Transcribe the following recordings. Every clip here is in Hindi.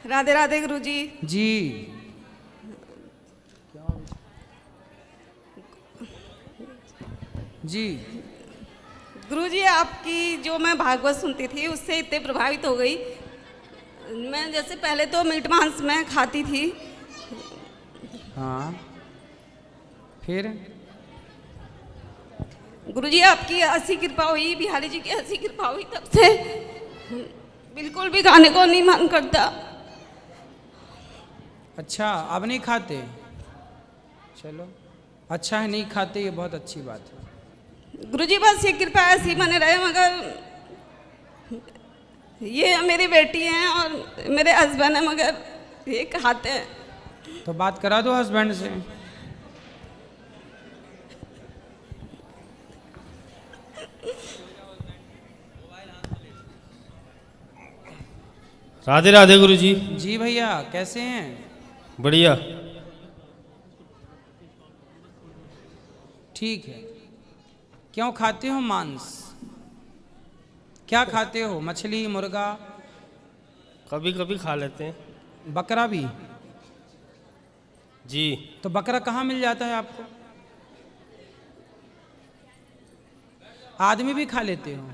राधे राधे गुरुजी। जी जी गुरुजी, आपकी जो मैं भागवत सुनती थी उससे इतने प्रभावित हो गई। मैं जैसे पहले तो मीट मांस मैं खाती थी। हाँ, फिर गुरुजी, आपकी ऐसी कृपा हुई, बिहारी जी की ऐसी कृपा हुई, तब से बिल्कुल भी खाने को नहीं मन करता। अच्छा, अब नहीं खाते? चलो, अच्छा है नहीं खाते, ये बहुत अच्छी बात है। गुरुजी, बस ये कृपा ऐसी बने रहे, मगर ये मेरी बेटी हैं और मेरे हस्बैंड है, मगर ये खाते हैं। तो बात करा दो हस्बैंड से। राधे राधे गुरु जी। जी भैया, कैसे हैं? बढ़िया। ठीक है। क्यों खाते हो मांस? क्या खाते हो? मछली, मुर्गा? कभी कभी खा लेते हैं। बकरा भी? जी। तो बकरा कहाँ मिल जाता है आपको? आदमी भी खा लेते हो?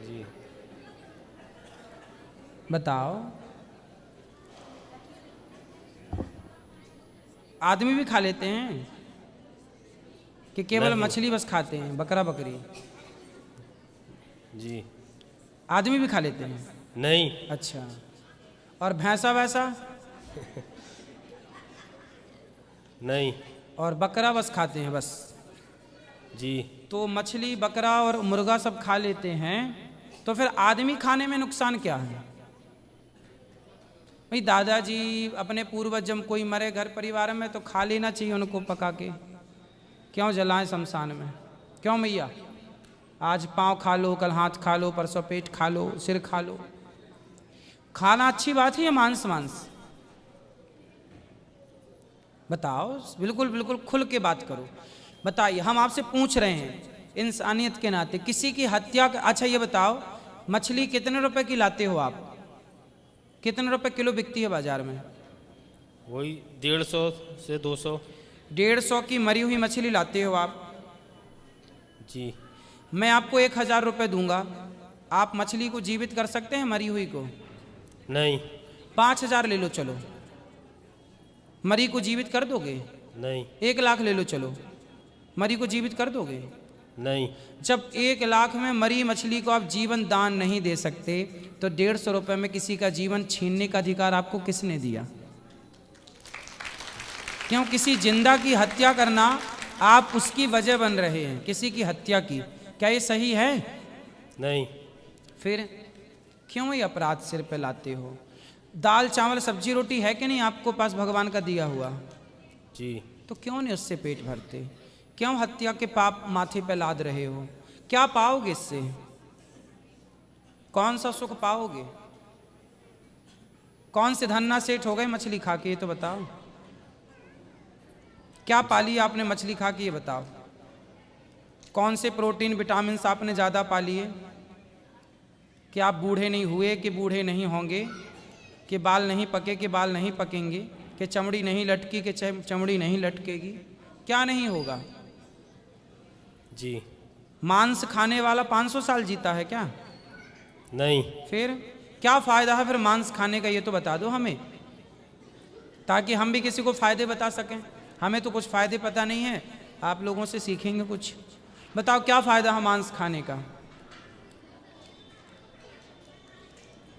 जी। बताओ। आदमी भी खा लेते हैं कि केवल नहीं। मछली बस खाते हैं, बकरा बकरी? जी। आदमी भी खा लेते हैं? नहीं। अच्छा, और भैंसा वैसा? नहीं। और बकरा बस खाते हैं बस? जी। तो मछली, बकरा और मुर्गा सब खा लेते हैं, तो फिर आदमी खाने में नुकसान क्या है? भाई दादाजी अपने पूर्वज जब कोई मरे घर परिवार में तो खा लेना चाहिए उनको पका के। क्यों जलाएं शमशान में? क्यों मैया? आज पाँव खा लो, कल हाथ खा लो, परसों पेट खा लो, सिर खा लो। खाना अच्छी बात है या मांस? मांस बताओ, बिल्कुल बिल्कुल खुल के बात करो। बताइए, हम आपसे पूछ रहे हैं इंसानियत के नाते, किसी की हत्या। अच्छा ये बताओ, मछली कितने रुपए की लाते हो आप? कितने रुपए किलो बिकती है बाजार में? वही 150 से 200। 150 की मरी हुई मछली लाते हो आप? जी। मैं आपको 1000 रुपये दूंगा, आप मछली को जीवित कर सकते हैं मरी हुई को? नहीं। 5000 ले लो चलो, मरी को जीवित कर दोगे? नहीं। 1 लाख ले लो चलो, मरी को जीवित कर दोगे? नहीं। जब 1 लाख में मरी मछली को आप जीवन दान नहीं दे सकते, तो 150 रुपये में किसी का जीवन छीनने का अधिकार आपको किसने दिया? क्यों किसी जिंदा की हत्या करना आप उसकी वजह बन रहे हैं, किसी की हत्या की? क्या ये सही है? नहीं। फिर क्यों ये अपराध सिर पे लाते हो? दाल चावल सब्जी रोटी है कि नहीं आपको पास भगवान का दिया हुआ? जी। तो क्यों नहीं उससे पेट भरते? क्यों हत्या के पाप माथे पे लाद रहे हो? क्या पाओगे इससे? कौन सा सुख पाओगे? कौन से धन्ना सेठ हो गए मछली खा के, ये तो बताओ। क्या पाली आपने मछली खा के, ये बताओ। कौन से प्रोटीन विटामिन आपने ज़्यादा पाली है? कि आप बूढ़े नहीं हुए, कि बूढ़े नहीं होंगे, कि बाल नहीं पके, कि बाल नहीं पकेंगे, कि चमड़ी नहीं लटकी, कि चमड़ी नहीं लटकेगी? क्या नहीं होगा? जी। मांस खाने वाला 500 साल जीता है क्या? नहीं। फिर क्या फ़ायदा है फिर मांस खाने का, ये तो बता दो हमें, ताकि हम भी किसी को फ़ायदे बता सकें। हमें तो कुछ फ़ायदे पता नहीं है, आप लोगों से सीखेंगे कुछ। बताओ क्या फ़ायदा है मांस खाने का?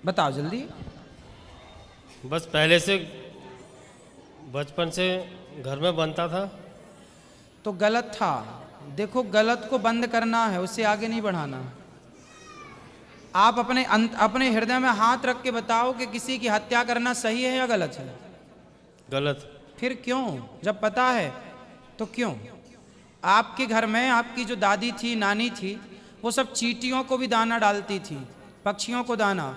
बताओ जल्दी। बस पहले से बचपन से घर में बनता था। तो गलत था। देखो, गलत को बंद करना है, उससे आगे नहीं बढ़ाना। आप अपने हृदय में हाथ रख के बताओ कि किसी की हत्या करना सही है या गलत है? गलत। फिर क्यों? जब पता है तो क्यों? आपके घर में आपकी जो दादी थी, नानी थी, वो सब चींटियों को भी दाना डालती थी, पक्षियों को दाना,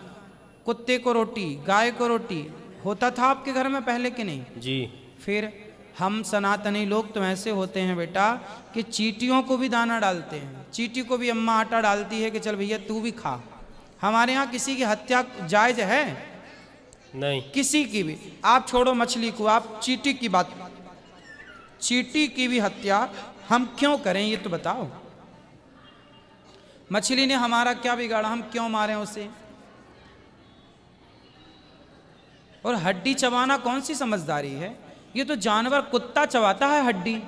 कुत्ते को रोटी, गाय को रोटी। होता था आपके घर में पहले कि नहीं? जी। फिर हम सनातनी लोग तो ऐसे होते हैं बेटा कि चींटियों को भी दाना डालते हैं। चींटी को भी अम्मा आटा डालती है कि चल भैया तू भी खा। हमारे यहाँ किसी की हत्या जायज है? नहीं। किसी की भी। आप छोड़ो मछली को, आप चींटी की बात, चींटी की भी हत्या हम क्यों करें ये तो बताओ। मछली ने हमारा क्या बिगाड़ा, हम क्यों मारें उसे? और हड्डी चबाना कौन सी समझदारी है? ये तो जानवर, कुत्ता चबाता है हड्डी,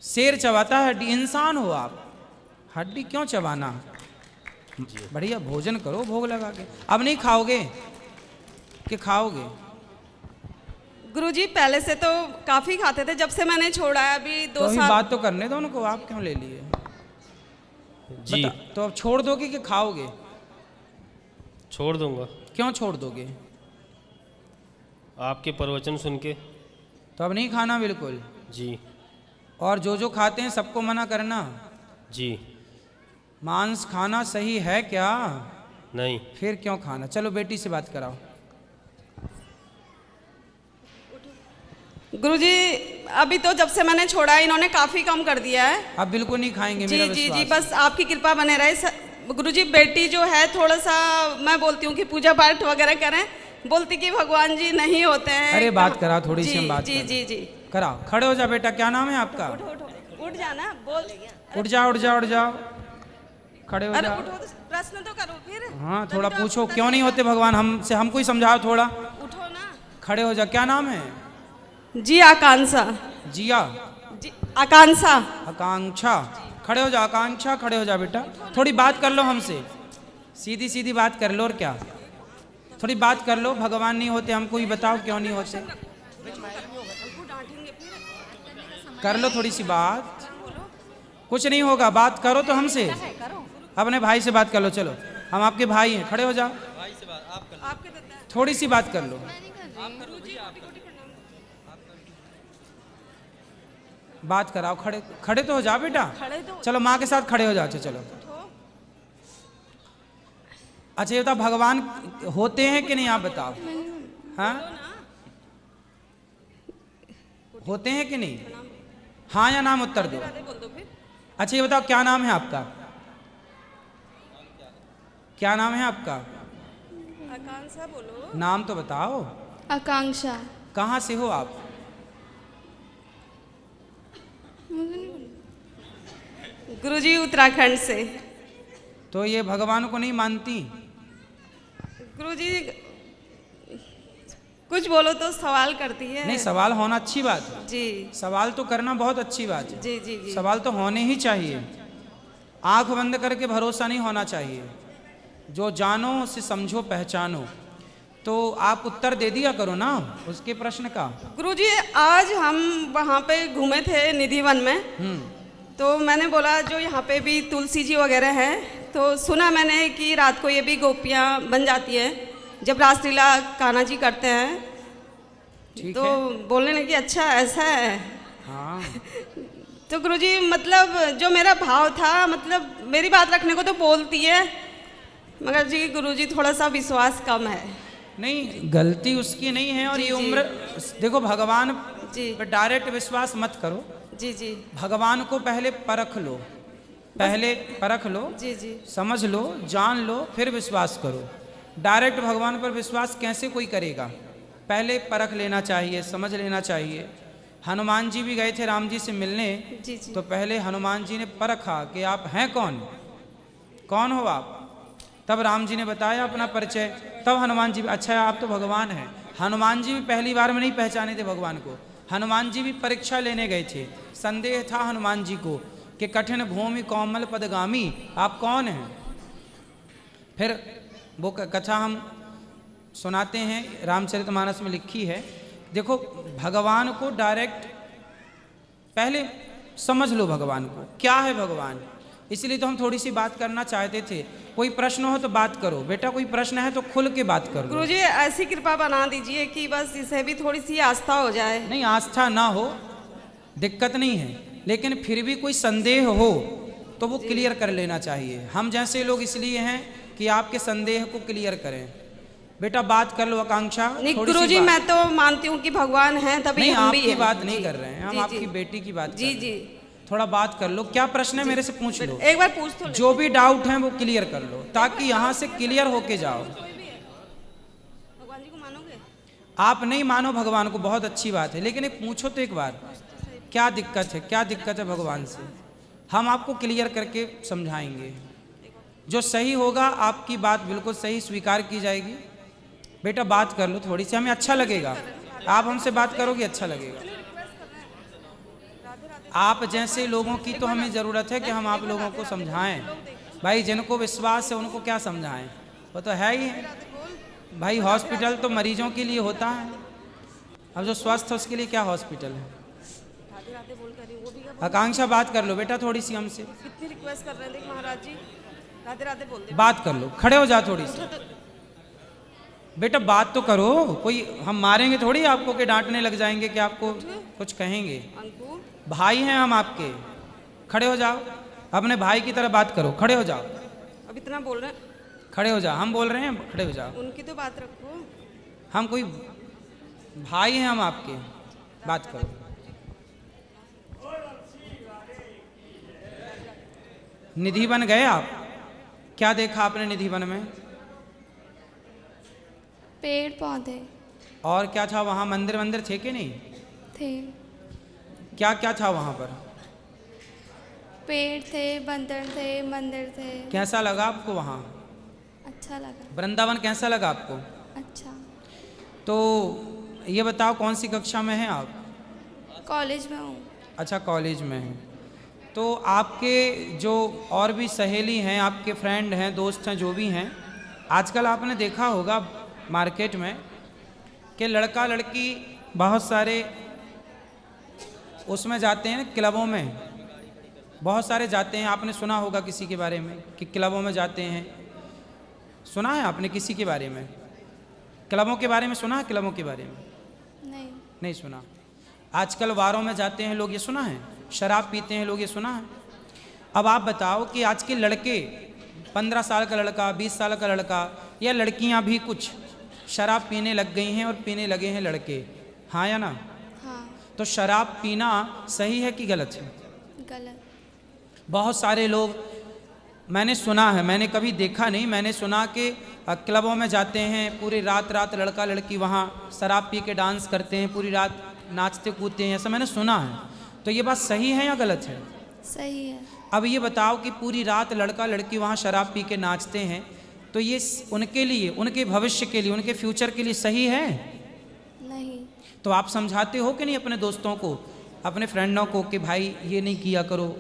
शेर चबाता है हड्डी, इंसान हो आप, हड्डी क्यों चबाना? बढ़िया भोजन करो भोग लगा के। अब नहीं खाओगे कि खाओगे? गुरुजी पहले से तो काफी खाते थे, जब से मैंने छोड़ा है अभी तो 2 अभी साल। बात तो करने दो उनको, आप क्यों ले लिए? जी तो अब छोड़ दोगे कि खाओगे? छोड़ दूंगा। क्यों छोड़ दोगे? आपके प्रवचन सुन के। तो अब नहीं खाना बिल्कुल। जी और जो खाते हैं सबको मना करना। जी। मांस खाना सही है क्या? नहीं। फिर क्यों खाना? चलो बेटी से बात कराओ। गुरुजी अभी तो जब से मैंने छोड़ा है इन्होंने काफी कम कर दिया है। अब बिल्कुल नहीं खाएंगे, जी मेरा जी जी, विश्वास। बस आपकी कृपा बने रहे। गुरुजी बेटी जो है थोड़ा सा, मैं बोलती हूँ कि पूजा पाठ वगैरह करें, बोलती कि भगवान जी नहीं होते हैं। अरे बात कराओ थोड़ी सी, हम बात जी जी जी। कराओ। खड़े हो जा बेटा, क्या नाम है आपका? उठ जाना, बोल। उठ जाओ उठ जाओ उठ जाओ, खड़े हो अरे जाओ। उठो, प्रश्न तो करो फिर। हाँ थोड़ा पूछो, क्यों नहीं होते भगवान? हमको ही समझाओ थोड़ा। उठो ना। खड़े हो जा, क्या नाम है? जी आकांक्षा। जिया? जी आकांक्षा। आकांक्षा। खड़े हो जा आकांक्षा, खड़े हो जा बेटा। थोड़ी बात कर लो हमसे, सीधी सीधी बात कर लो। और क्या, थोड़ी बात कर लो। भगवान नहीं होते, हमको ही बताओ क्यों नहीं होते। कर लो थोड़ी सी बात, कुछ नहीं होगा, बात करो तो हमसे। अपने भाई से बात कर लो, चलो हम आपके भाई हैं, खड़े हो जाओ। थोड़ी सी बात कर लो। बात कराओ, खड़े खड़े तो हो जाओ बेटा। चलो माँ के साथ खड़े हो जाओ। चलो अच्छा ये बताओ, भगवान होते हैं कि नहीं, आप बताओ। हाँ होते हैं कि नहीं? हाँ या नाम उत्तर दो। अच्छा ये बताओ, क्या नाम है आपका? क्या नाम है आपका? आकांक्षा बोलो। नाम तो बताओ। आकांक्षा। कहाँ से हो आप? गुरुजी उत्तराखंड से। तो ये भगवान को नहीं मानती? गुरुजी कुछ बोलो तो सवाल करती है। नहीं, सवाल होना अच्छी बात है। जी सवाल तो करना बहुत अच्छी बात है। जी जी जी। सवाल तो होने ही चाहिए। आंख बंद करके भरोसा नहीं होना चाहिए। जो जानो उसे समझो पहचानो। तो आप उत्तर दे दिया करो ना उसके प्रश्न का। गुरुजी आज हम वहाँ पे घूमे थे निधिवन में, तो मैंने बोला जो यहाँ पे भी तुलसी जी वगैरह हैं, तो सुना मैंने कि रात को ये भी गोपियाँ बन जाती है जब रासलीला कान्हा जी करते हैं। ठीक तो है। बोलने लगी अच्छा ऐसा है। हाँ तो गुरुजी मतलब जो मेरा भाव था, मतलब मेरी बात रखने को तो बोलती है, मगर जी गुरुजी थोड़ा सा विश्वास कम है। नहीं, गलती उसकी नहीं है। और जी, ये जी। उम्र, देखो भगवान जी पर डायरेक्ट विश्वास मत करो। जी जी भगवान को पहले परख लो, पहले परख लो, जी जी समझ लो, जान लो, फिर विश्वास करो। डायरेक्ट भगवान पर विश्वास कैसे कोई करेगा? पहले परख लेना चाहिए, समझ लेना चाहिए। हनुमान जी भी गए थे राम जी से मिलने, जी जी। तो पहले हनुमान जी ने परखा कि आप हैं कौन, कौन हो आप। तब राम जी ने बताया अपना परिचय। तब हनुमान जी, अच्छा आप तो भगवान हैं। हनुमान जी भी पहली बार में नहीं पहचाने थे भगवान को। हनुमान जी भी परीक्षा लेने गए थे। संदेह था हनुमान जी को कि कठिन भूमि कोमल पदगामी, आप कौन हैं। फिर वो कथा हम सुनाते हैं, रामचरितमानस में लिखी है। देखो भगवान को डायरेक्ट पहले समझ लो भगवान को, क्या है भगवान। इसलिए तो हम थोड़ी सी बात करना चाहते थे। कोई प्रश्न हो तो बात करो बेटा, कोई प्रश्न है तो खुल के बात करो। गुरुजी ऐसी कृपा बना दीजिए कि बस इसे भी थोड़ी सी आस्था हो जाए। नहीं, आस्था ना हो दिक्कत नहीं है, लेकिन फिर भी कोई संदेह हो तो वो क्लियर कर लेना चाहिए। हम जैसे लोग इसलिए हैं कि आपके संदेह को क्लियर करें। बेटा बात कर लो आकांक्षा। नहीं थोड़ी सी गुरुजी बात। मैं तो मानती हूँ कि भगवान हैं, तभी नहीं, हम भी आपकी हैं। बात नहीं जी, कर रहे हैं हम, जी, आपकी जी। बेटी की बात जी कर जी रहे हैं। थोड़ा बात कर लो, क्या प्रश्न है मेरे से पूछ लो, एक बार पूछ तो ले। जो भी डाउट है वो क्लियर कर लो ताकि यहाँ से क्लियर होके जाओ। भगवान जी को मानोगे? आप नहीं मानो भगवान को, बहुत अच्छी बात है, लेकिन एक पूछो तो एक बार, क्या दिक्कत है, क्या दिक्कत है भगवान से, हम आपको क्लियर करके समझाएंगे। जो सही होगा आपकी बात बिल्कुल सही स्वीकार की जाएगी। बेटा बात कर लो थोड़ी सी, हमें अच्छा लगेगा, आप हमसे बात करोगे अच्छा लगेगा। आप जैसे लोगों की तो हमें ज़रूरत है कि हम आप लोगों को समझाएं। भाई जिनको विश्वास है उनको क्या समझाएं, वो तो है ही है। भाई हॉस्पिटल तो मरीजों के लिए होता है, अब जो स्वस्थ है उसके लिए क्या हॉस्पिटल है। राधे राधे बोल कर रही हूँ, वो भी क्या आकांक्षा बात कर लो बेटा थोड़ी सी हमसे, कितनी रिक्वेस्ट कर रहे हैं, देख महाराज जी राधे राधे बोल दे। बात कर लो, खड़े हो जा थोड़ी सी बेटा, बात तो करो, कोई हम मारेंगे थोड़ी आपको कि डांटने लग जाएंगे कि आपको कुछ कहेंगे। अंकुर भाई हैं हम आपके, खड़े हो जाओ, अपने भाई की तरह बात करो, खड़े हो जाओ, अब इतना बोल रहे हैं, खड़े हो जाओ, हम बोल रहे हैं खड़े हो जाओ। उनकी तो बात रखो। हम कोई भाई हैं हम आपके, बात करो। निधि बन गए आप, क्या देखा आपने निधि वन में? पेड़ पौधे और क्या था वहाँ, मंदिर मंदिर थे कि नहीं? थे, क्या क्या था वहाँ पर? पेड़ थे, बंदर थे, मंदिर थे। कैसा लगा आपको वहाँ? अच्छा लगा। वृंदावन कैसा लगा आपको? अच्छा। तो ये बताओ कौन सी कक्षा में हैं आप? कॉलेज में हूँ। अच्छा कॉलेज में हैं। तो आपके जो और भी सहेली हैं, आपके फ्रेंड हैं, दोस्त हैं, जो भी हैं, आजकल आपने देखा होगा मार्केट में कि लड़का लड़की बहुत सारे उसमें जाते हैं, क्लबों में बहुत सारे जाते हैं। आपने सुना होगा किसी के बारे में कि क्लबों में जाते हैं, सुना है आपने किसी के बारे में? क्लबों के बारे में सुना है? क्लबों के बारे में नहीं। नहीं सुना। आजकल वारों में जाते हैं लोग, ये सुना है? शराब पीते हैं लोग, ये सुना है? अब आप बताओ कि आज के लड़के, 15 साल का लड़का, 20 साल का लड़का या लड़कियां भी कुछ शराब पीने लग गई हैं और पीने लगे हैं लड़के, हाँ या ना? हाँ। तो शराब पीना सही है कि गलत है? गलत। बहुत सारे लोग, मैंने सुना है, मैंने कभी देखा नहीं, मैंने सुना कि क्लबों में जाते हैं, पूरी रात रात लड़का लड़की वहाँ शराब पी के डांस करते हैं, पूरी रात नाचते कूदते हैं, ऐसा मैंने सुना है। तो ये बात सही है या गलत है? सही है। अब ये बताओ कि पूरी रात लड़का लड़की वहाँ शराब पी के नाचते हैं, तो ये उनके लिए, उनके भविष्य के लिए, उनके फ्यूचर के लिए सही है? नहीं। तो आप समझाते हो कि नहीं अपने दोस्तों को, अपने फ्रेंडों को कि भाई ये नहीं किया करो,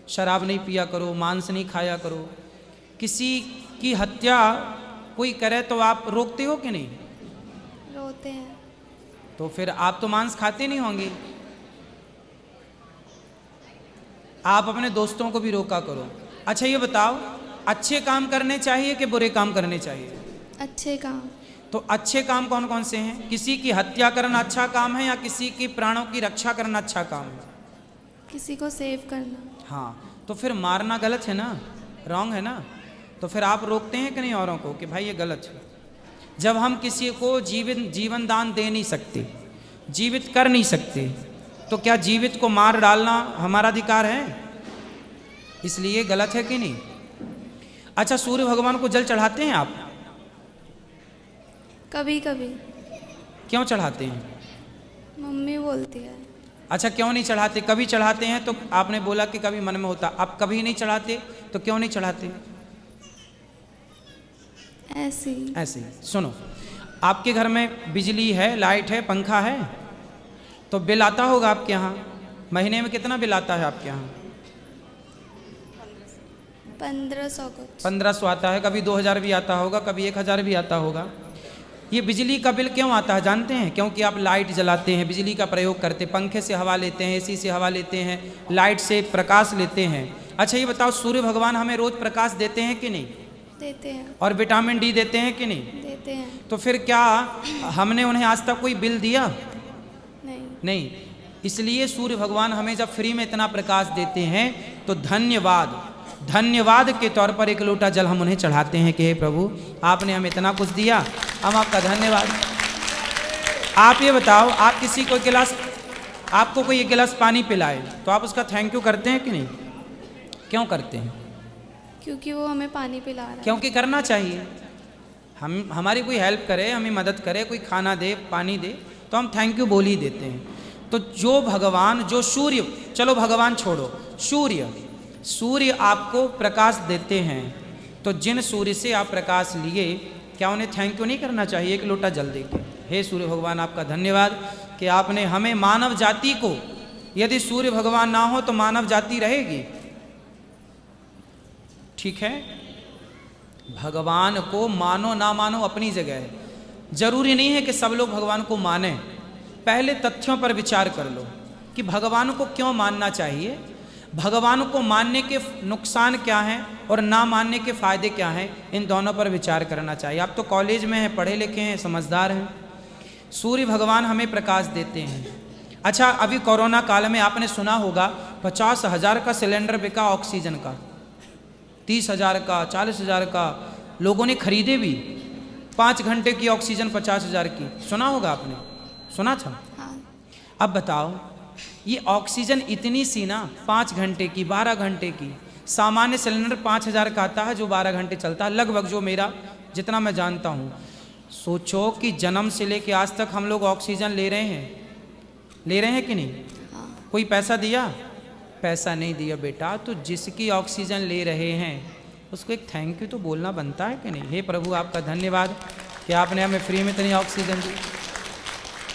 शराब नहीं पिया करो, मांस नहीं खाया करो। किसी की हत्या कोई करे तो आप रोकते हो कि नहीं? रोते हैं। तो फिर आप तो मांस खाते नहीं होंगे। आप अपने दोस्तों को भी रोका करो। अच्छा ये बताओ, अच्छे काम करने चाहिए कि बुरे काम करने चाहिए? अच्छे काम। तो अच्छे काम कौन कौन से हैं? किसी की हत्या करना अच्छा काम है या किसी की प्राणों की रक्षा करना अच्छा काम है? किसी को सेव करना। हाँ, तो फिर मारना गलत है ना, रॉन्ग है ना? तो फिर आप रोकते हैं कि नहीं औरों को कि भाई ये गलत है? जब हम किसी को जीवन दान दे नहीं सकते, जीवित कर नहीं सकते, तो क्या जीवित को मार डालना हमारा अधिकार है? इसलिए गलत है कि नहीं? अच्छा, सूर्य भगवान को जल चढ़ाते हैं आप? कभी कभी। क्यों चढ़ाते हैं? मम्मी बोलती है। अच्छा, क्यों नहीं चढ़ाते? कभी चढ़ाते हैं तो आपने बोला कि कभी मन में होता, आप कभी नहीं चढ़ाते तो क्यों नहीं चढ़ाते? ऐसी। ऐसे ही। सुनो, आपके घर में बिजली है, लाइट है, पंखा है, तो बिल आता होगा आपके यहाँ। महीने में कितना बिल आता है आपके यहाँ? 1500 कुछ। 1500 आता है, कभी 2000 भी आता होगा, कभी 1000 भी आता होगा। ये बिजली का बिल क्यों आता है जानते हैं? क्योंकि आप लाइट जलाते हैं, बिजली का प्रयोग करते हैं, पंखे से हवा लेते हैं, एसी से हवा लेते हैं, लाइट से प्रकाश लेते हैं। अच्छा ये बताओ, सूर्य भगवान हमें रोज प्रकाश देते हैं कि नहीं? देते हैं। और विटामिन डी देते हैं कि नहीं? देते हैं। तो फिर क्या हमने उन्हें आज तक कोई बिल दिया? नहीं। नहीं। इसलिए सूर्य भगवान हमें जब फ्री में इतना प्रकाश देते हैं तो धन्यवाद, धन्यवाद के तौर पर एक लोटा जल हम उन्हें चढ़ाते हैं कि हे प्रभु आपने हमें इतना कुछ दिया, हम आपका धन्यवाद। आप ये बताओ, आप किसी को गिलास, आपको कोई एक गिलास पानी पिलाए तो आप उसका थैंक यू करते हैं कि नहीं? क्यों करते हैं? क्योंकि वो हमें पानी पिला रहा है। क्योंकि करना चाहिए। हम हमारी कोई हेल्प करे, हमें मदद करे, कोई खाना दे, पानी दे, तो हम थैंक यू बोल ही देते हैं। तो जो भगवान, जो सूर्य, चलो भगवान छोड़ो, सूर्य आपको प्रकाश देते हैं, तो जिन सूर्य से आप प्रकाश लिए, क्या उन्हें थैंक यू नहीं करना चाहिए एक लोटा जल दे के? हे सूर्य भगवान, आपका धन्यवाद कि आपने हमें, मानव जाति को, यदि सूर्य भगवान ना हो तो मानव जाति रहेगी? ठीक है, भगवान को मानो ना मानो अपनी जगह है, जरूरी नहीं है कि सब लोग भगवान को माने। पहले तथ्यों पर विचार कर लो कि भगवान को क्यों मानना चाहिए, भगवान को मानने के नुकसान क्या हैं और ना मानने के फायदे क्या हैं, इन दोनों पर विचार करना चाहिए। आप तो कॉलेज में हैं, पढ़े लिखे हैं, समझदार हैं। सूर्य भगवान हमें प्रकाश देते हैं। अच्छा, अभी कोरोना काल में आपने सुना होगा 50,000 का सिलेंडर बिका ऑक्सीजन का, 30,000 का, 40,000 का, लोगों ने खरीदे भी। 5 घंटे की ऑक्सीजन 50,000 की, सुना होगा आपने, सुना था? हाँ। अब बताओ, ये ऑक्सीजन इतनी सी ना, 5 घंटे की, 12 घंटे की, सामान्य सिलेंडर 5,000 का आता है जो 12 घंटे चलता है लगभग, जो मेरा जितना मैं जानता हूँ। सोचो कि जन्म से लेके आज तक हम लोग ऑक्सीजन ले रहे हैं कि नहीं? हाँ। कोई पैसा दिया? पैसा नहीं दिया बेटा। तो जिसकी ऑक्सीजन ले रहे हैं उसको एक थैंक यू तो बोलना बनता है कि नहीं? हे प्रभु, आपका धन्यवाद कि आपने हमें फ्री में इतनी ऑक्सीजन दी।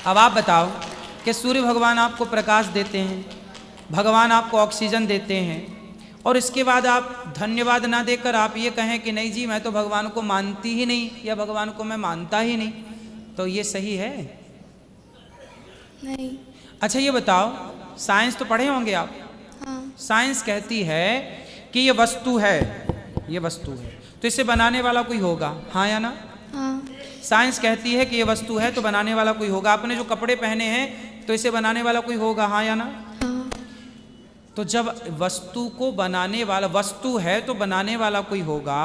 अब आप बताओ कि सूर्य भगवान आपको प्रकाश देते हैं, भगवान आपको ऑक्सीजन देते हैं, और इसके बाद आप धन्यवाद ना देकर आप ये कहें कि नहीं जी, मैं तो भगवान को मानती ही नहीं, या भगवान को मैं मानता ही नहीं, तो ये सही है? नहीं। अच्छा ये बताओ, साइंस तो पढ़े होंगे आप। हाँ। साइंस कहती है कि ये वस्तु है, ये वस्तु है, तो इसे बनाने वाला कोई होगा, हाँ या ना? हाँ। साइंस कहती है कि ये वस्तु है तो बनाने वाला कोई होगा। आपने जो कपड़े पहने हैं तो इसे बनाने वाला कोई होगा, हाँ या ना? हाँ। तो जब वस्तु को बनाने वाला, वस्तु है तो बनाने वाला कोई होगा,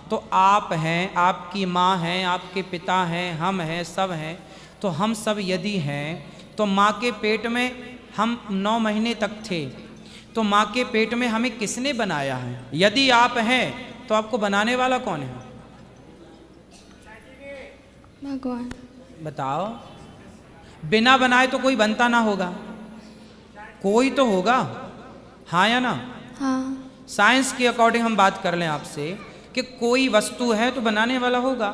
तो आप हैं, आपकी माँ हैं, आपके पिता हैं, हम हैं, सब हैं। तो हम सब यदि हैं तो माँ के पेट में हम 9 महीने तक थे, तो माँ के पेट में हमें किसने बनाया है? यदि आप हैं तो आपको बनाने वाला कौन है? भगवान। बताओ। बिना बनाए तो कोई बनता ना होगा, कोई तो होगा, हाँ या ना? हाँ। साइंस के अकॉर्डिंग हम बात कर लें आपसे कि कोई वस्तु है तो बनाने वाला होगा।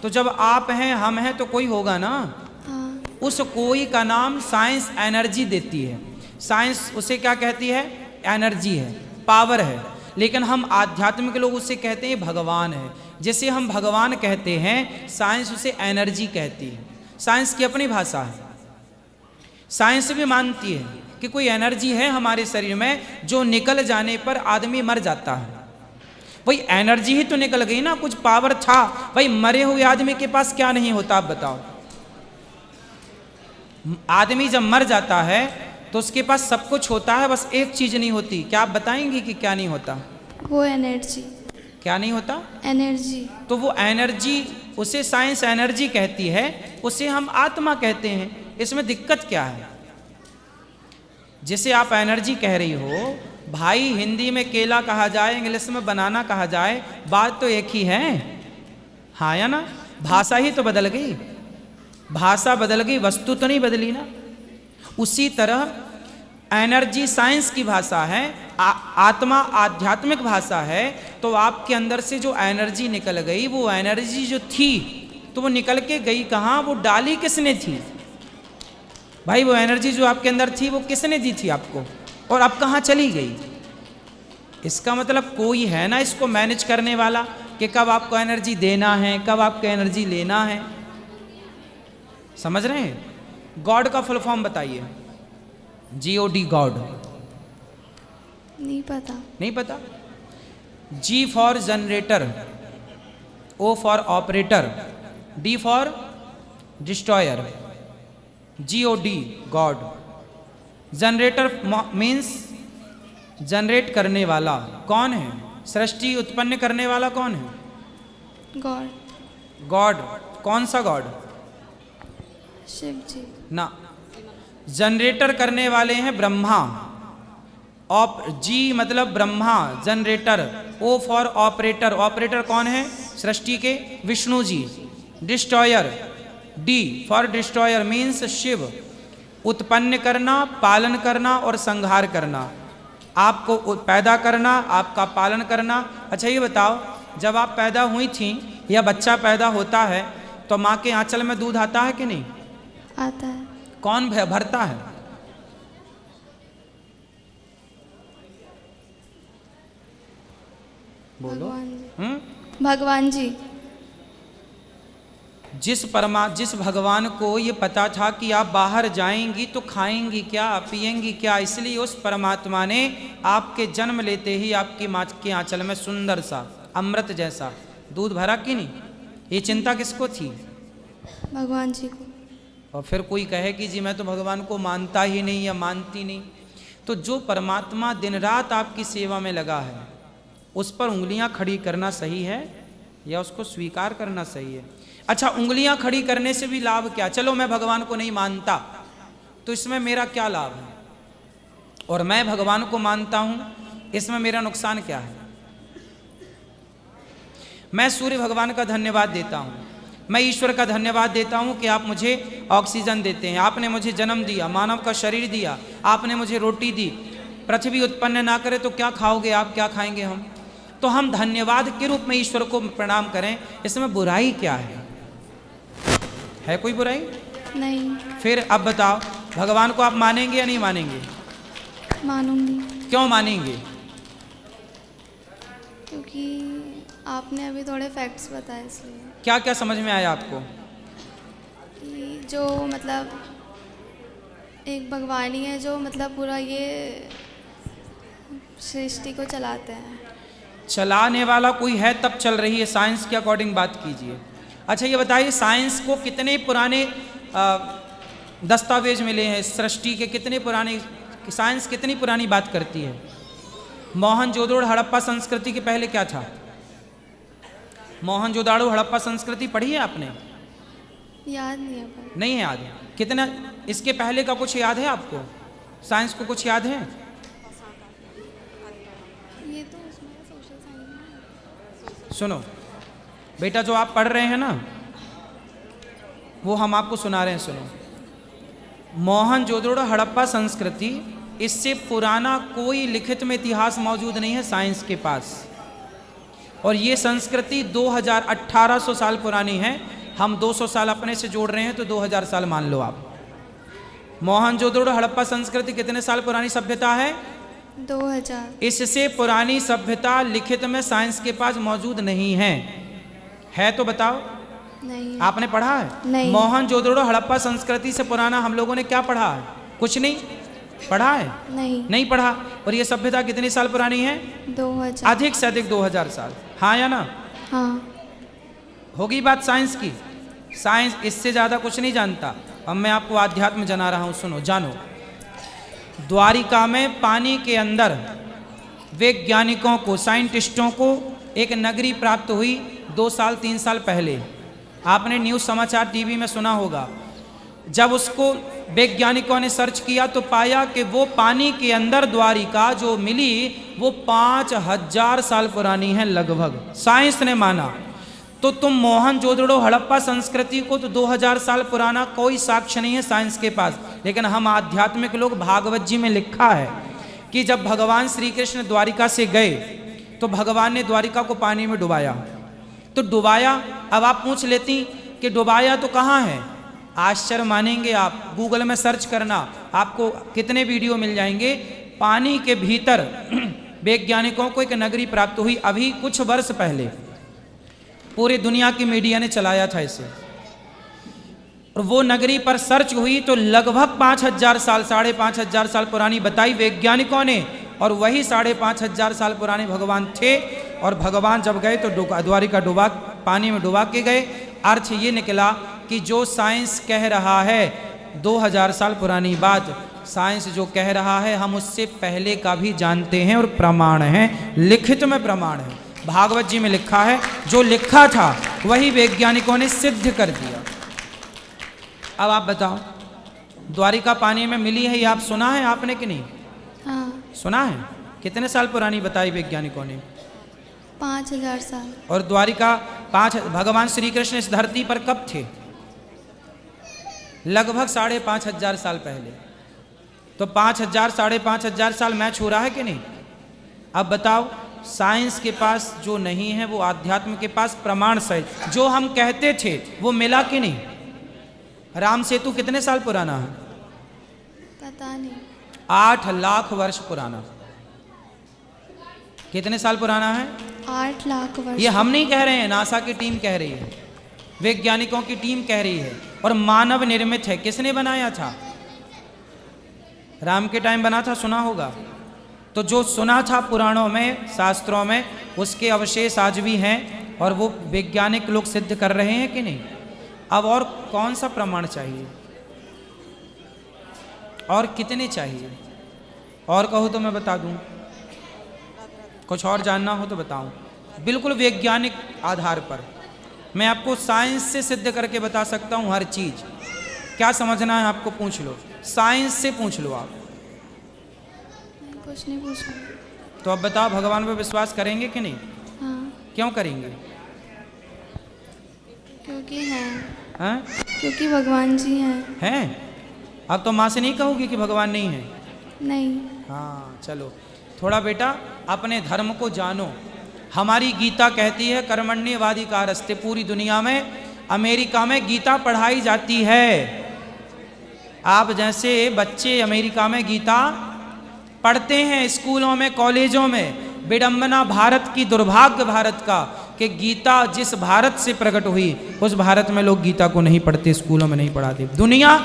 तो जब आप हैं, हम हैं, तो कोई होगा ना। हाँ। उस कोई का नाम साइंस एनर्जी देती है। साइंस उसे क्या कहती है? एनर्जी है, पावर है। लेकिन हम आध्यात्मिक लोग उसे कहते हैं भगवान है। जिसे हम भगवान कहते हैं, साइंस उसे एनर्जी कहती है। साइंस की अपनी भाषा है। साइंस भी मानती है कि कोई एनर्जी है हमारे शरीर में, जो निकल जाने पर आदमी मर जाता है। वही एनर्जी ही तो निकल गई ना, कुछ पावर था। भाई मरे हुए आदमी के पास क्या नहीं होता, आप बताओ। आदमी जब मर जाता है तो उसके पास सब कुछ होता है, बस एक चीज नहीं होती। क्या आप बताएंगे कि क्या नहीं होता? वो एनर्जी। क्या नहीं होता? एनर्जी। तो वो एनर्जी, उसे साइंस एनर्जी कहती है, उसे हम आत्मा कहते हैं। इसमें दिक्कत क्या है? जिसे आप एनर्जी कह रही हो, भाई हिंदी में केला कहा जाए, इंग्लिश में बनाना कहा जाए, बात तो एक ही है, हाँ या ना? भाषा ही तो बदल गई, भाषा बदल गई, वस्तु तो नहीं बदली ना। उसी तरह एनर्जी साइंस की भाषा है, आत्मा आध्यात्मिक भाषा है। तो आपके अंदर से जो एनर्जी निकल गई, वो एनर्जी जो थी तो वो निकल के गई कहाँ? वो डाली किसने थी? भाई वो एनर्जी जो आपके अंदर थी वो किसने दी थी आपको, और अब कहाँ चली गई? इसका मतलब कोई है ना इसको मैनेज करने वाला कि कब आपको एनर्जी देना है, कब आपको एनर्जी लेना है। समझ रहे हैं? गॉड का फुल फॉर्म बताइए। GOD, God. नहीं पता। नहीं पता? G for generator, O for operator, D for destroyer, GOD, God. Generator means generate करने वाला। कौन है? सृष्टि उत्पन्न करने वाला कौन है? गॉड। गॉड। कौन सा गॉड? शिव जी। ना, जनरेटर करने वाले हैं ब्रह्मा। जी मतलब Brahma, generator. O for operator, operator कौन है? सृष्टि के Vishnu ji. Destroyer, D for destroyer means Shiva. उत्पन्न करना, पालन करना और संहार करना। आपको पैदा करना, आपका पालन करना। अच्छा ये बताओ, जब आप पैदा हुई थी या बच्चा पैदा होता है तो माँ के आंचल में दूध आता है कि नहीं? आता है। कौन भरता है? बोलो। भगवान जी। भगवान जी। जिस भगवान को ये पता था कि आप बाहर जाएंगी तो खाएंगी क्या, पिएंगी क्या, इसलिए उस परमात्मा ने आपके जन्म लेते ही आपकी माँ के आंचल में सुंदर सा अमृत जैसा दूध भरा कि नहीं? ये चिंता किसको थी? भगवान जी को। और फिर कोई कहे कि जी मैं तो भगवान को मानता ही नहीं या मानती नहीं, तो जो परमात्मा दिन रात आपकी सेवा में लगा है उस पर उंगलियां खड़ी करना सही है या उसको स्वीकार करना सही है? अच्छा, उंगलियां खड़ी करने से भी लाभ क्या? चलो मैं भगवान को नहीं मानता तो इसमें मेरा क्या लाभ है, और मैं भगवान को मानता हूं इसमें मेरा नुकसान क्या है? मैं सूर्य भगवान का धन्यवाद देता हूं, मैं ईश्वर का धन्यवाद देता हूं कि आप मुझे ऑक्सीजन देते हैं, आपने मुझे जन्म दिया, मानव का शरीर दिया, आपने मुझे रोटी दी। पृथ्वी उत्पन्न ना करे तो क्या खाओगे आप, क्या खाएंगे हम? तो हम धन्यवाद के रूप में ईश्वर को प्रणाम करें, इसमें बुराई क्या है? है कोई बुराई? नहीं। फिर अब बताओ, भगवान को आप मानेंगे या नहीं मानेंगे? मानूंगी। क्यों मानेंगे? क्योंकि आपने अभी थोड़े फैक्ट्स बताए इसलिए। क्या क्या समझ में आया आपको? कि जो मतलब एक भगवान ही है जो मतलब पूरा ये सृष्टि को चलाते हैं। चलाने वाला कोई है तब चल रही है, साइंस के अकॉर्डिंग बात कीजिए। अच्छा ये बताइए, साइंस को कितने पुराने दस्तावेज मिले हैं सृष्टि के? कितने पुराने, साइंस कितनी पुरानी बात करती है? मोहनजोदड़ो हड़प्पा संस्कृति के पहले क्या था? मोहनजोदड़ो हड़प्पा संस्कृति पढ़ी है आपने? याद नहीं है पर। नहीं है याद? कितना इसके पहले का कुछ याद है आपको? साइंस को कुछ याद है? ये तो उसमें सोशल साइंस में। सुनो बेटा, जो आप पढ़ रहे हैं ना वो हम आपको सुना रहे हैं, सुनो। मोहनजोदड़ो हड़प्पा संस्कृति, इससे पुराना कोई लिखित में इतिहास मौजूद नहीं है साइंस के पास, और ये संस्कृति 1800 साल पुरानी है। हम 200 साल अपने से जोड़ रहे हैं तो 2000 साल मान लो आप। मोहनजोदड़ो हड़प्पा संस्कृति कितने साल पुरानी सभ्यता है? 2000। इससे पुरानी सभ्यता लिखित में साइंस के पास मौजूद नहीं है। है तो बताओ। नहीं। आपने पढ़ा है? नहीं। मोहनजोदड़ो हड़प्पा संस्कृति से पुराना हम लोगों ने क्या पढ़ा है? कुछ नहीं पढ़ा है? नहीं। नहीं पढ़ा। और ये सभ्यता कितने साल पुरानी है? 2000। अधिक से अधिक 2000 साल। हाँ या ना? हाँ। होगी बात साइंस की। साइंस इससे ज्यादा कुछ नहीं जानता। अब मैं आपको आध्यात्म जना रहा हूं, सुनो, जानो। द्वारिका में पानी के अंदर वैज्ञानिकों को, साइंटिस्टों को एक नगरी प्राप्त हुई 2 साल 3 साल पहले। आपने न्यूज़ समाचार टीवी में सुना होगा। जब उसको वैज्ञानिकों ने सर्च किया तो पाया कि वो पानी के अंदर द्वारिका जो मिली वो 5000 साल पुरानी है लगभग। साइंस ने माना। तो तुम मोहनजोदड़ो हड़प्पा संस्कृति को तो 2000 साल पुराना कोई साक्ष्य नहीं है साइंस के पास। लेकिन हम आध्यात्मिक लोग, भागवत जी में लिखा है कि जब भगवान श्री कृष्ण द्वारिका से गए तो भगवान ने द्वारिका को पानी में डुबाया। तो डुबाया, अब आप पूछ लेती कि डुबाया तो कहाँ है? आश्चर्य मानेंगे आप, गूगल में सर्च करना, आपको कितने वीडियो मिल जाएंगे। पानी के भीतर वैज्ञानिकों को एक नगरी प्राप्त हुई अभी कुछ वर्ष पहले। पूरी दुनिया की मीडिया ने चलाया था इसे। और वो नगरी पर सर्च हुई तो लगभग 5000 साल, 5500 साल पुरानी बताई वैज्ञानिकों ने। और वही 5500 साल पुराने भगवान थे। और भगवान जब गए तो द्वारिका डुबा, पानी में डुबा के गए। अर्थ ये निकला कि जो साइंस कह रहा है 2000 साल पुरानी बात, साइंस जो कह रहा है हम उससे पहले का भी जानते हैं और प्रमाण है, लिखित में प्रमाण है। भागवत जी में लिखा है, जो लिखा था वही वैज्ञानिकों ने सिद्ध कर दिया। अब आप बताओ, द्वारिका पानी में मिली है, ये आप सुना है आपने कि नहीं? हाँ। सुना है। कितने साल पुरानी बताई वैज्ञानिकों ने? 5000 साल। और द्वारिका भगवान श्री कृष्ण इस धरती पर कब थे? लगभग 5500 साल पहले। तो 5000 5500 साल मैच हो रहा है कि नहीं? अब बताओ, साइंस के पास जो नहीं है वो आध्यात्म के पास प्रमाण सहित जो हम कहते थे वो मिला कि नहीं? राम सेतु कितने साल पुराना है? पता नहीं। 8 लाख वर्ष पुराना। कितने साल पुराना है? 8 लाख वर्ष। ये हम नहीं कह रहे हैं, नासा की टीम कह रही है, वैज्ञानिकों की टीम कह रही है। और मानव निर्मित है। किसने बनाया था? राम के टाइम बना था, सुना होगा। तो जो सुना था पुराणों में, शास्त्रों में, उसके अवशेष आज भी हैं और वो वैज्ञानिक लोग सिद्ध कर रहे हैं कि नहीं? अब और कौन सा प्रमाण चाहिए? और कितने चाहिए? और कहो तो मैं बता दूं। कुछ और जानना हो तो बताऊं। बिल्कुल वैज्ञानिक आधार पर मैं आपको साइंस से सिद्ध करके बता सकता हूं हर चीज। क्या समझना है आपको? पूछ लो, साइंस से पूछ लो आप। कुछ नहीं पूछना। तो अब बताओ, भगवान पर विश्वास करेंगे कि नहीं? हाँ। क्यों करेंगे? क्योंकि हैं। हैं? क्योंकि भगवान जी हैं। हैं? अब तो माँ से नहीं कहोगी कि भगवान नहीं है? नहीं। हाँ, चलो थोड़ा बेटा अपने धर्म को जानो। हमारी गीता कहती है कर्मण्येवाधिकारस्ते। पूरी दुनिया में, अमेरिका में गीता पढ़ाई जाती है। आप जैसे बच्चे अमेरिका में गीता पढ़ते हैं स्कूलों में, कॉलेजों में। विडंबना भारत की, दुर्भाग्य भारत का कि गीता जिस भारत से प्रकट हुई उस भारत में लोग गीता को नहीं पढ़ते, स्कूलों में नहीं पढ़ाते। दुनिया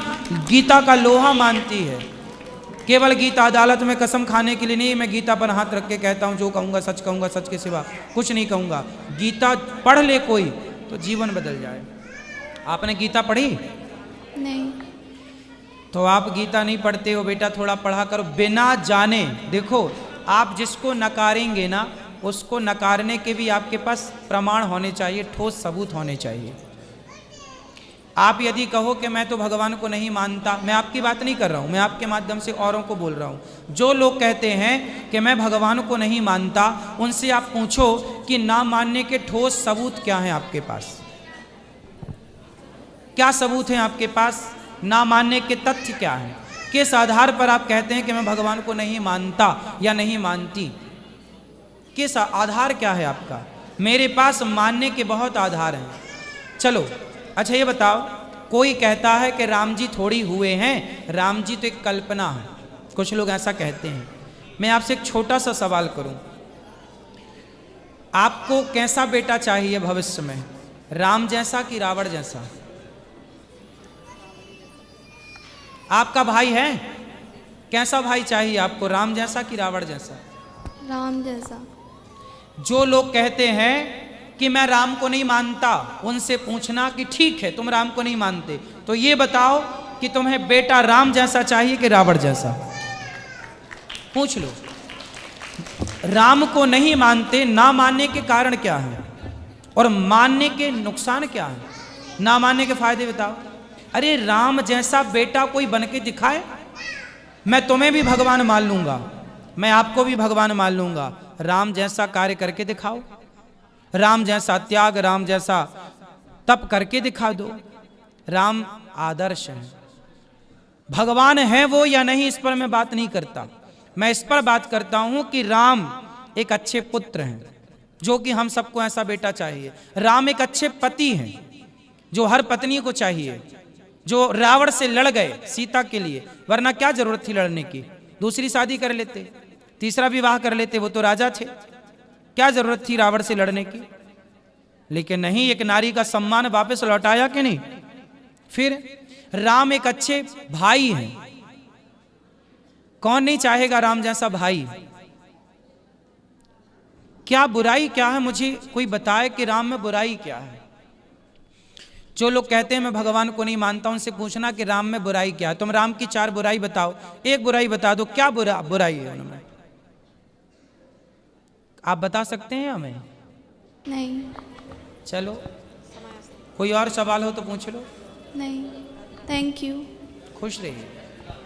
गीता का लोहा मानती है। केवल गीता अदालत में कसम खाने के लिए नहीं, मैं गीता पर हाथ रख के कहता हूँ जो कहूँगा सच के सिवा कुछ नहीं कहूँगा। गीता पढ़ ले कोई तो जीवन बदल जाए। आपने गीता पढ़ी? नहीं। तो आप गीता नहीं पढ़ते हो बेटा, थोड़ा पढ़ा करो बिना जाने। देखो, आप जिसको नकारेंगे ना, उसको नकारने के भी आपके पास प्रमाण होने चाहिए, ठोस सबूत होने चाहिए। आप यदि कहो कि मैं तो भगवान को नहीं मानता, मैं आपकी बात नहीं कर रहा हूँ, मैं आपके माध्यम से औरों को बोल रहा हूँ। जो लोग कहते हैं कि मैं भगवान को नहीं मानता, उनसे आप पूछो कि ना मानने के ठोस सबूत क्या हैं आपके पास? क्या सबूत हैं आपके पास? ना मानने के तथ्य क्या हैं? किस आधार पर आप कहते हैं कि मैं भगवान को नहीं मानता या नहीं मानती? किस आधार क्या है आपका? मेरे पास मानने के बहुत आधार हैं। चलो अच्छा ये बताओ, कोई कहता है कि राम जी थोड़ी हुए हैं, राम जी तो एक कल्पना है। कुछ लोग ऐसा कहते हैं। मैं आपसे एक छोटा सा सवाल करूं, आपको कैसा बेटा चाहिए भविष्य में, राम जैसा कि रावण जैसा? आपका भाई है, कैसा भाई चाहिए आपको, राम जैसा कि रावण जैसा? राम जैसा। जो लोग कहते हैं कि मैं राम को नहीं मानता, उनसे पूछना कि ठीक है तुम राम को नहीं मानते, तो ये बताओ कि तुम्हें बेटा राम जैसा चाहिए कि रावण जैसा? पूछ लो। राम को नहीं मानते, ना मानने के कारण क्या है और मानने के नुकसान क्या है? ना मानने के फायदे बताओ। अरे राम जैसा बेटा कोई बन के दिखाए, मैं तुम्हें भी भगवान मान लूंगा, मैं आपको भी भगवान मान लूंगा। राम जैसा कार्य करके दिखाओ, राम जैसा त्याग, राम जैसा तप करके दिखा दो। राम आदर्श है। भगवान है वो या नहीं, इस पर मैं बात नहीं करता। मैं इस पर बात करता हूं कि राम एक अच्छे पुत्र हैं, जो कि हम सबको ऐसा बेटा चाहिए। राम एक अच्छे पति हैं, जो हर पत्नी को चाहिए, जो रावण से लड़ गए सीता के लिए, वरना क्या जरूरत थी लड़ने की? दूसरी शादी कर लेते, तीसरा विवाह कर लेते, वो तो राजा थे, क्या जरूरत थी रावण से लड़ने की? लेकिन नहीं, एक नारी का सम्मान वापस लौटाया कि नहीं? फिर राम एक अच्छे भाई हैं। कौन नहीं चाहेगा राम जैसा भाई? क्या बुराई क्या है? मुझे कोई बताए कि राम में बुराई क्या है? जो लोग कहते हैं मैं भगवान को नहीं मानता, उनसे पूछना कि राम में बुराई क्या है। तुम राम की 4 बुराई बताओ, एक बुराई बता दो, क्या बुराई है उनमें? आप बता सकते हैं हमें? नहीं। चलो कोई और सवाल हो तो पूछ लो। नहीं। Thank you. खुश रहिए।